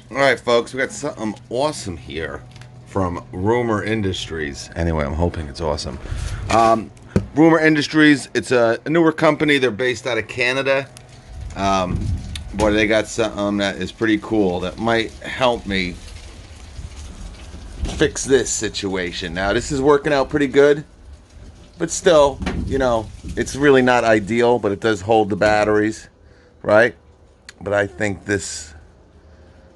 Alright folks, we got something awesome here from Rumor Industries. Anyway, I'm hoping it's awesome. Rumor Industries, it's a newer company. They're based out of Canada. Boy, they got something that is pretty cool that might help me fix this situation. Now, this is working out pretty good, but still, you know, it's really not ideal, but it does hold the batteries, right? But I think this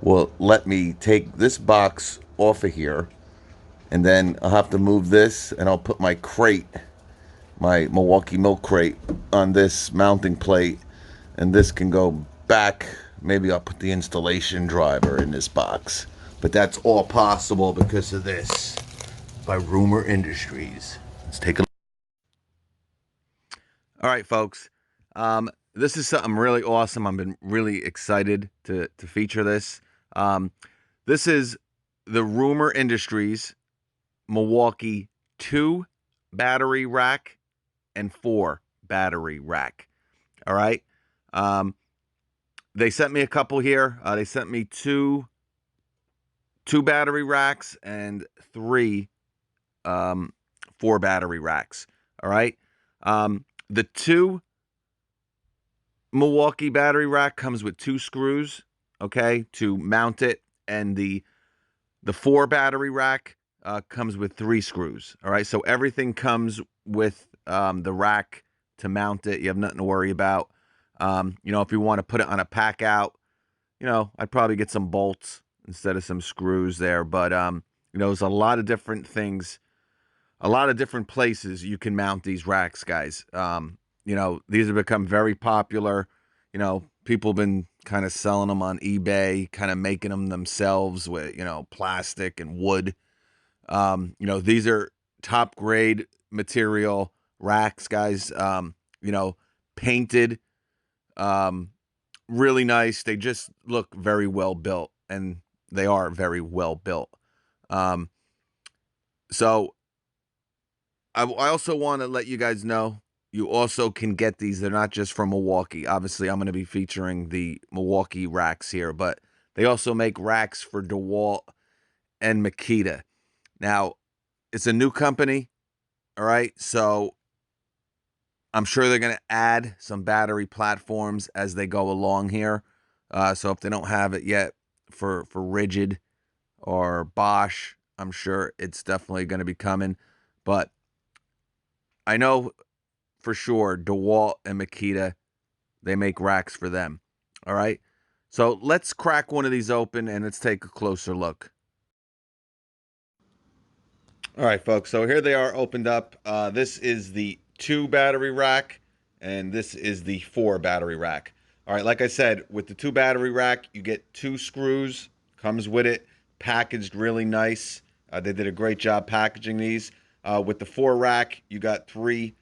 will let me take this box off of here, and then I'll have to move this, and I'll put my crate, my Milwaukee milk crate, on this mounting plate, and this can go back. Maybe I'll put the installation driver in this box, but that's all possible because of this by Rumor Industries. Let's take a look. All right, folks. This is something really awesome. I've been really excited to feature this. This is the Rumor Industries Milwaukee 2 battery rack and 4 battery rack. All right. They sent me a couple here. They sent me two battery racks and 3 4 battery racks. All right. The 2 Milwaukee battery rack comes with 2 screws, okay, to mount it, and the 4 battery rack comes with 3 screws. All right, so everything comes with the rack to mount it. You have nothing to worry about. You know, if you want to put it on a pack out, you know, I'd probably get some bolts instead of some screws there. But you know, there's a lot of different things, a lot of different places you can mount these racks, guys. You know, these have become very popular. You know, people have been kind of selling them on eBay, kind of making them themselves with, you know, plastic and wood. You know, these are top grade material racks, guys. You know, painted, really nice. They just look very well built, and they are very well built. So I also want to let you guys know, you also can get these. They're not just from Milwaukee. Obviously, I'm going to be featuring the Milwaukee racks here, but they also make racks for DeWalt and Makita. Now, it's a new company, all right? So I'm sure they're going to add some battery platforms as they go along here. So if they don't have it yet for Rigid or Bosch, I'm sure it's definitely going to be coming. But I know for sure DeWalt and Makita, they make racks for them. All right. So let's crack one of these open and let's take a closer look. All right, folks. So here they are opened up. This is the 2 battery rack, and this is the 4 battery rack. All right, like I said, with the 2 battery rack, you get 2 screws, comes with it, packaged really nice. They did a great job packaging these. With the 4 rack, you got 3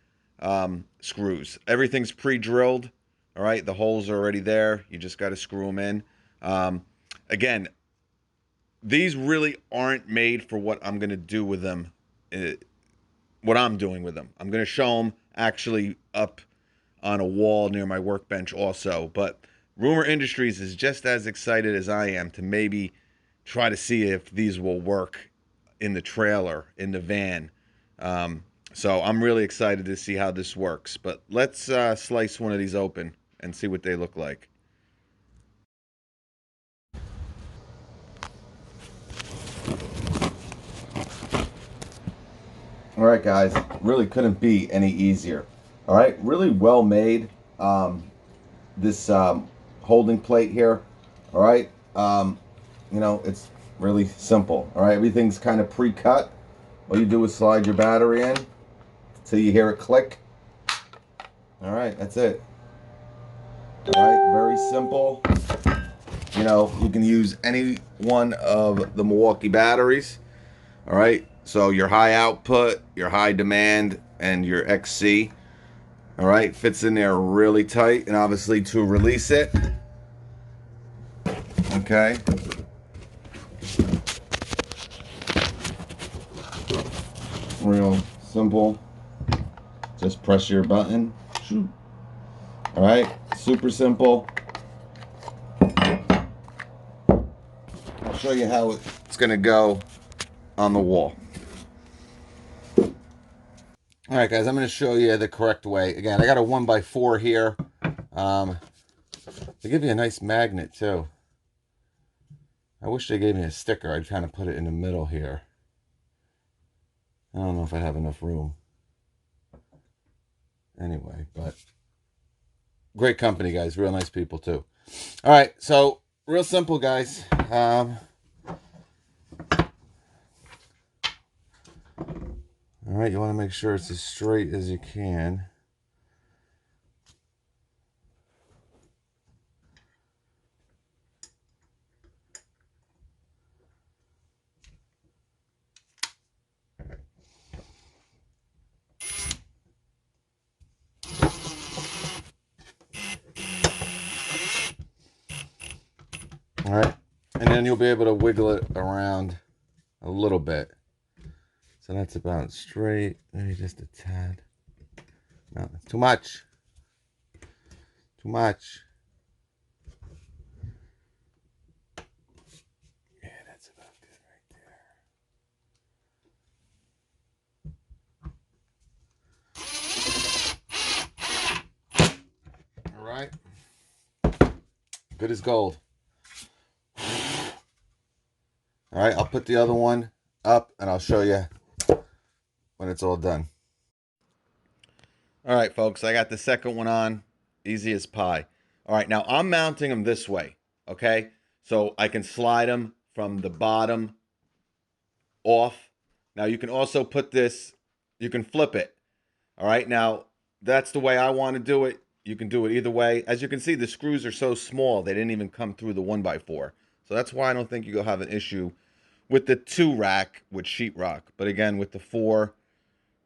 screws. Everything's pre-drilled. All right, the holes are already there. You just got to screw them in. Again, these really aren't made for what I'm going to do with them, what I'm doing with them. I'm going to show them actually up on a wall near my workbench also. But Rumor Industries is just as excited as I am to maybe try to see if these will work in the trailer, in the van. So I'm really excited to see how this works. But let's slice one of these open and see what they look like. All right, guys, really couldn't be any easier. All right, really well made. This holding plate here. All right, it's really simple. All right, everything's kind of pre-cut. All you do is slide your battery in till you hear it click. All right, that's it. All right, very simple. You can use any one of the Milwaukee batteries. All right, so your high output, your high demand, and your XC. All right, fits in there really tight, and obviously to release it, okay, real simple. Just press your button. All right, super simple. I'll show you how it's gonna go on the wall. All right, guys, I'm going to show you the correct way. Again, I got a 1x4 here. They give you a nice magnet, too. I wish they gave me a sticker. I'd kind of put it in the middle here. I don't know if I have enough room. Anyway, but great company, guys. Real nice people, too. All right, so real simple, guys. All right, you want to make sure it's as straight as you can. All right, and then you'll be able to wiggle it around a little bit. So that's about straight. Maybe just a tad. No, that's too much. Too much. Yeah, that's about good right there. All right. Good as gold. All right, I'll put the other one up and I'll show you when it's all done. All right, folks, I got the second one on. Easy as pie. All right, now I'm mounting them this way, okay? So I can slide them from the bottom off. Now you can also put this, you can flip it. All right, now that's the way I want to do it. You can do it either way. As you can see, the screws are so small, they didn't even come through the 1x4. So that's why I don't think you'll have an issue with the 2 rack with sheetrock. But again, with the 4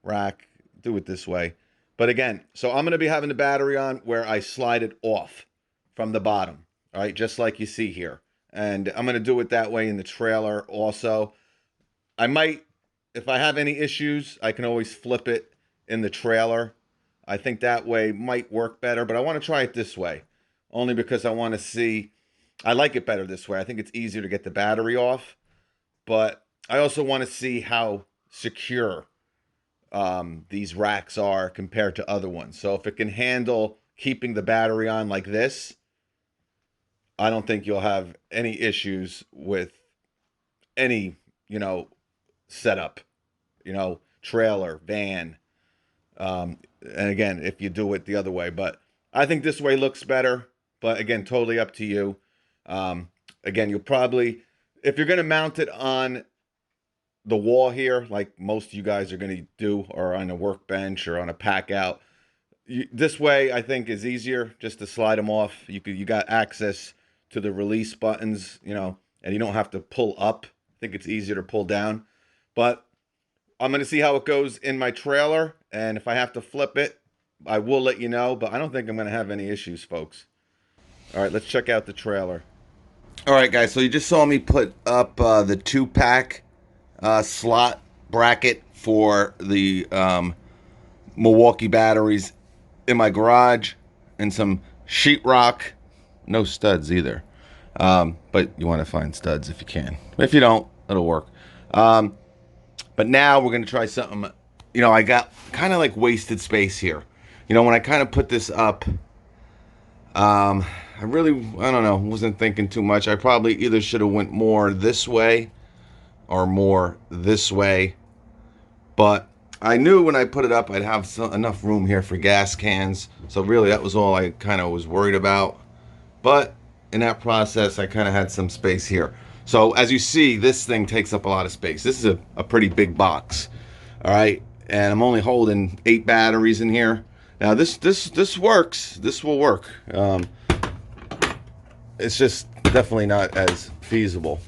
rack, do it this way. But again, so I'm going to be having the battery on where I slide it off from the bottom. All right, just like you see here. And I'm going to do it that way in the trailer also. I might, if I have any issues, I can always flip it in the trailer. I think that way might work better, but I want to try it this way. Only because I want to see, I like it better this way. I think it's easier to get the battery off. But I also want to see how secure these racks are compared to other ones. So if it can handle keeping the battery on like this, I don't think you'll have any issues with any, setup, trailer, van. And again, if you do it the other way, but I think this way looks better. But again, totally up to you. Again, you'll probably, if you're going to mount it on the wall here, like most of you guys are going to do, or on a workbench or on a pack out, this way I think is easier just to slide them off. You got access to the release buttons, and you don't have to pull up. I think it's easier to pull down. But I'm going to see how it goes in my trailer, and if I have to flip it, I will let you know, but I don't think I'm going to have any issues, folks. All right, let's check out the trailer. All right, guys, so you just saw me put up the 2-pack slot bracket for the Milwaukee batteries in my garage, and some sheetrock. No studs either. But you want to find studs if you can. If you don't, it'll work. But now we're going to try something. I got kind of like wasted space here. When I kind of put this up, I don't know, wasn't thinking too much. I probably either should have went more this way or more this way. But I knew when I put it up I'd have enough room here for gas cans. So really that was all I kind of was worried about. But in that process I kind of had some space here. So as you see, this thing takes up a lot of space. This is a pretty big box. All right. And I'm only holding 8 batteries in here. Now this works. This will work. It's just definitely not as feasible.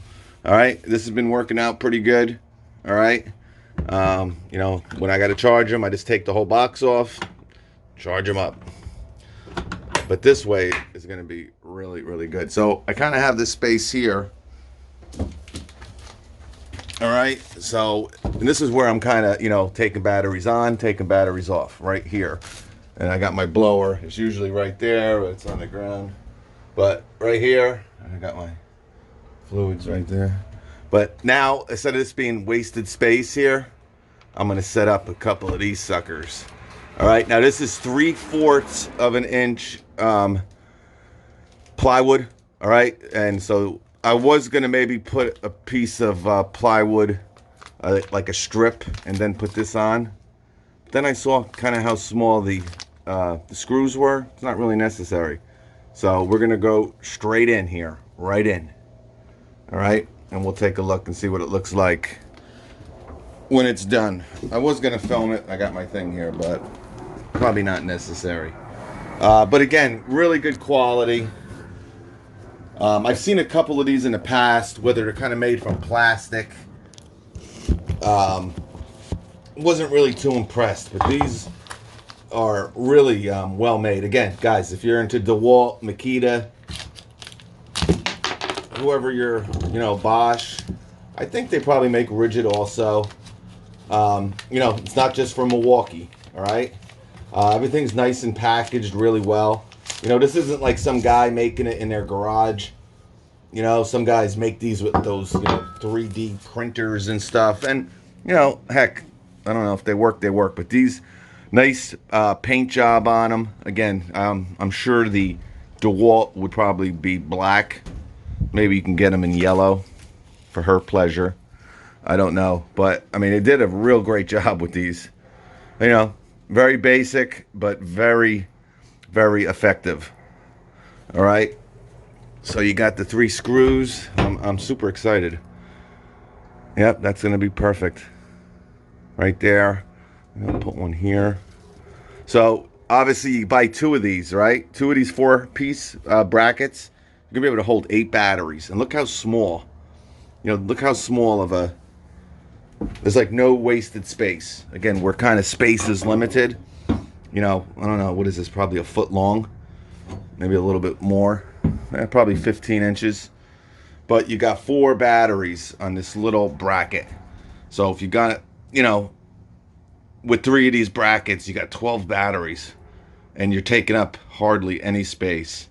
All right. This has been working out pretty good. All right. You know, when I got to charge them, I just take the whole box off, charge them up. But this way is going to be really, really good. So I kind of have this space here. All right. So, and this is where I'm kind of, you know, taking batteries on, taking batteries off right here. And I got my blower. It's usually right there, but it's on the ground. But right here, I got my fluids right there. But now, instead of this being wasted space here, I'm going to set up a couple of these suckers. All right, now this is 3/4 of an inch plywood. All right, and so I was going to maybe put a piece of plywood, like a strip, and then put this on. But then I saw kind of how small the screws were. It's not really necessary. So we're going to go straight in here, right in. All right. And we'll take a look and see what it looks like when it's done. I was going to film it. I got my thing here, but probably not necessary. But again, really good quality. I've seen a couple of these in the past, whether they're kind of made from plastic. Wasn't really too impressed, but these are really well made. Again, guys, if you're into DeWalt, Makita, whoever you're, you know, Bosch, I think they probably make rigid also. You know, it's not just from Milwaukee. All right, everything's nice and packaged really well. You know, this isn't like some guy making it in their garage. You know, some guys make these with those, you know, 3D printers and stuff. And, you know, heck, I don't know if they work, but these nice paint job on them. Again, I'm sure the DeWalt would probably be black. Maybe you can get them in yellow for her pleasure. I don't know. But, I mean, they did a real great job with these. You know, very basic, but very, very effective. All right. So you got the 3 screws. I'm super excited. Yep, that's going to be perfect. Right there. I'm going to put one here. So, obviously, you buy 2 of these, right? 2 of these 4-piece brackets. You're going to be able to hold 8 batteries. And look how small. You know, look how small of a... There's like no wasted space. Again, where kind of space is limited. You know, I don't know. What is this? Probably a foot long. Maybe a little bit more. Probably 15 inches. But you got 4 batteries on this little bracket. So if you got it, you know, with 3 of these brackets, you got 12 batteries. And you're taking up hardly any space.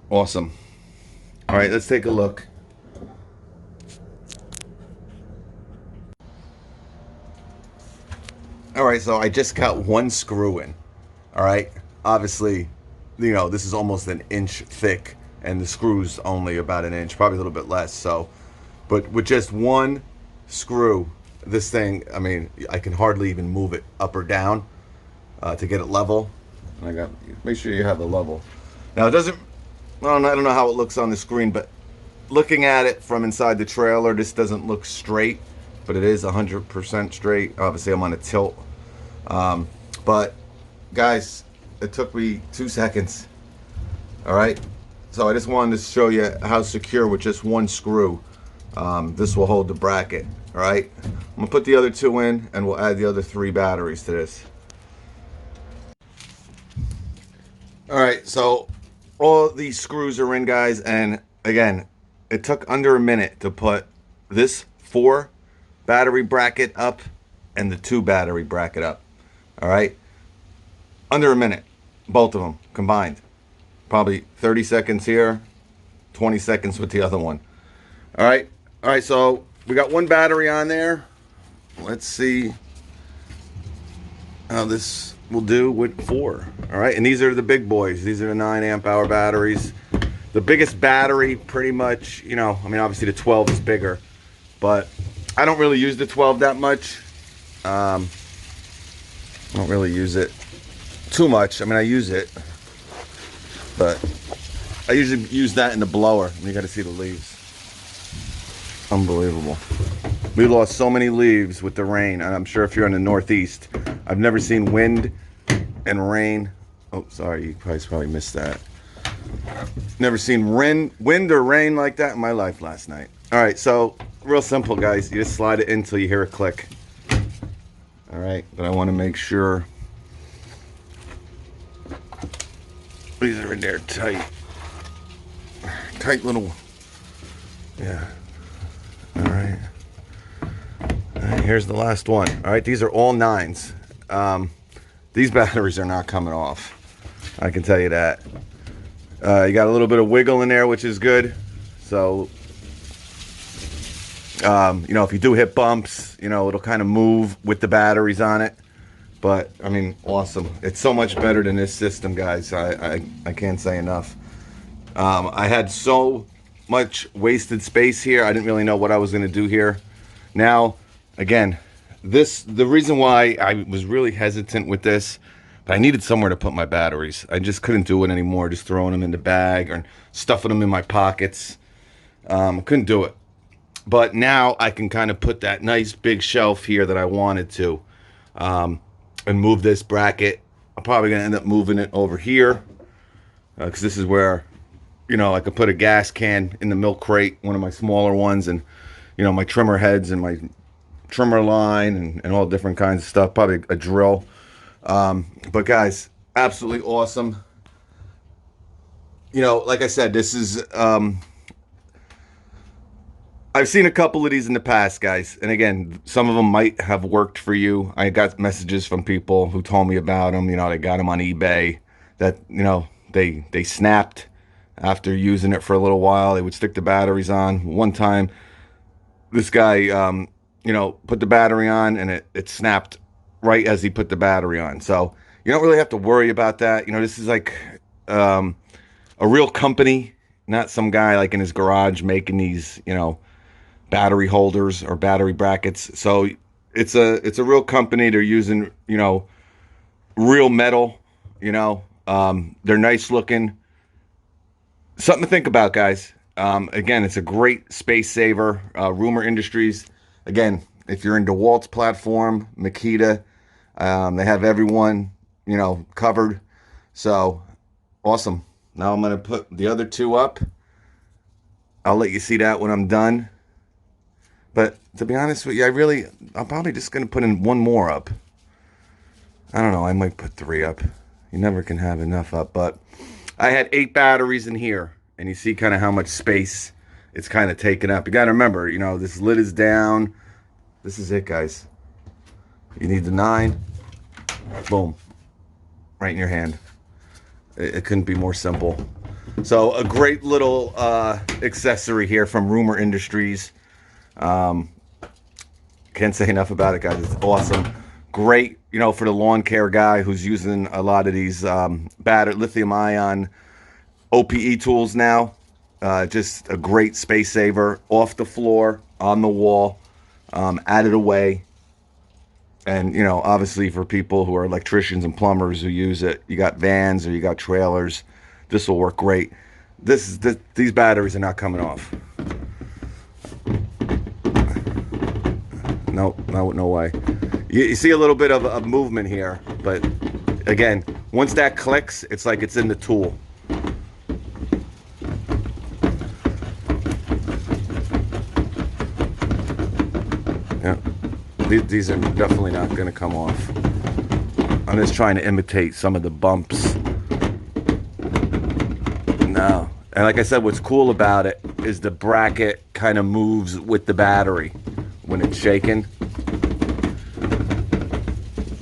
Awesome. All right, let's take a look. All right, so I just got 1 screw in. All right, obviously, you know, this is almost an inch thick, and the screw's only about an inch, probably a little bit less. So, but with just 1 screw, this thing, I mean, I can hardly even move it up or down to get it level. And I got, make sure you have the level. Now it doesn't, I don't know how it looks on the screen, but looking at it from inside the trailer, this doesn't look straight, but it is 100% straight. Obviously, I'm on a tilt. But guys, it took me 2 seconds. All right, so I just wanted to show you how secure with just 1 screw this will hold the bracket. All right, I'm gonna put the other 2 in, and we'll add the other 3 batteries to this. All right, so all these screws are in, guys, and again, it took under a minute to put this 4 battery bracket up and the 2 battery bracket up. All right, under a minute, both of them combined. Probably 30 seconds here, 20 seconds with the other one. All right, so we got 1 battery on there. Let's see how this will do with 4. All right, and these are the big boys. These are the 9 amp hour batteries. The biggest battery, pretty much, you know, I mean, obviously the 12 is bigger, but I don't really use the 12 that much. I don't really use it too much. I mean, I use it, but I usually use that in the blower. You got to see the leaves. Unbelievable. We lost so many leaves with the rain, and I'm sure if you're in the Northeast, I've never seen wind and rain. Oh, sorry, you probably missed that. Never seen wind or rain like that in my life last night. All right, so real simple, guys. You just slide it in until you hear a click. All right, but I want to make sure these are in there tight. Tight little, yeah. All right. All right, here's the last one. All right, these are all 9s. These batteries are not coming off. I can tell you that. You got a little bit of wiggle in there, which is good. So, you know, if you do hit bumps, you know, it'll kind of move with the batteries on it. But, I mean, awesome. It's so much better than this system, guys. I can't say enough. I had so much wasted space here. I didn't really know what I was going to do here. Now, again, the reason why I was really hesitant with this, but I needed somewhere to put my batteries. I just couldn't do it anymore, just throwing them in the bag or stuffing them in my pockets. Couldn't do it. But now I can kind of put that nice big shelf here that I wanted to, and move this bracket. I'm probably going to end up moving it over here, because this is where, you know, I could put a gas can in the milk crate, one of my smaller ones, and, you know, my trimmer heads and my trimmer line and all different kinds of stuff, probably a drill. But guys, absolutely awesome. You know, like I said, this is, I've seen a couple of these in the past, guys. And again, some of them might have worked for you. I got messages from people who told me about them. You know, they got them on eBay that, you know, they snapped after using it for a little while. They would stick the batteries on. One time, this guy, you know, put the battery on and it snapped right as he put the battery on. So you don't really have to worry about that. You know, this is like a real company, not some guy like in his garage making these, you know, battery holders or battery brackets. So it's a real company. They're using, you know, real metal, you know. They're nice looking. Something to think about, guys. Again, it's a great space saver. Rumor Industries. Again, if you're in DeWalt's platform, Makita, they have everyone, you know, covered. So awesome. Now I'm going to put the other 2 up. I'll let you see that when I'm done. But to be honest with you, I'm probably just going to put in 1 more up. I don't know. I might put 3 up. You never can have enough up. But I had 8 batteries in here. And you see kind of how much space it's kind of taken up. You got to remember, you know, this lid is down. This is it, guys. You need the 9. Boom. Right in your hand. It couldn't be more simple. So a great little accessory here from Rumor Industries. Can't say enough about it, guys. It's awesome. Great, you know, for the lawn care guy who's using a lot of these lithium ion OPE tools now. Just a great space saver. Off the floor, on the wall, out of the way. And, you know, obviously for people who are electricians and plumbers who use it, you got vans or you got trailers, this will work great. These batteries are not coming off. No way. You see a little bit of movement here, but again, once that clicks, it's like it's in the tool. Yeah, these are definitely not going to come off. I'm just trying to imitate some of the bumps. No. And like I said, what's cool about it is the bracket kind of moves with the battery when it's shaking.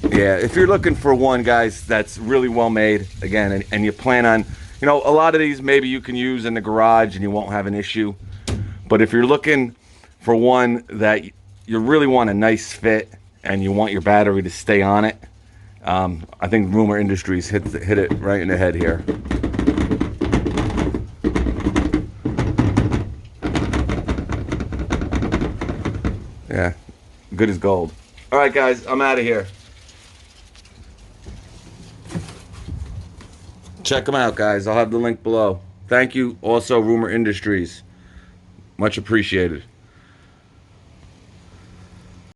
Yeah, if you're looking for one, guys, that's really well made, again, and you plan on, you know, a lot of these maybe you can use in the garage and you won't have an issue. But if you're looking for one that you really want a nice fit and you want your battery to stay on it, I think Rumor Industries hit it right in the head here. Yeah, good as gold. All right, guys, I'm out of here. Check them out, guys. I'll have the link below. Thank you. Also, Rumor Industries. Much appreciated.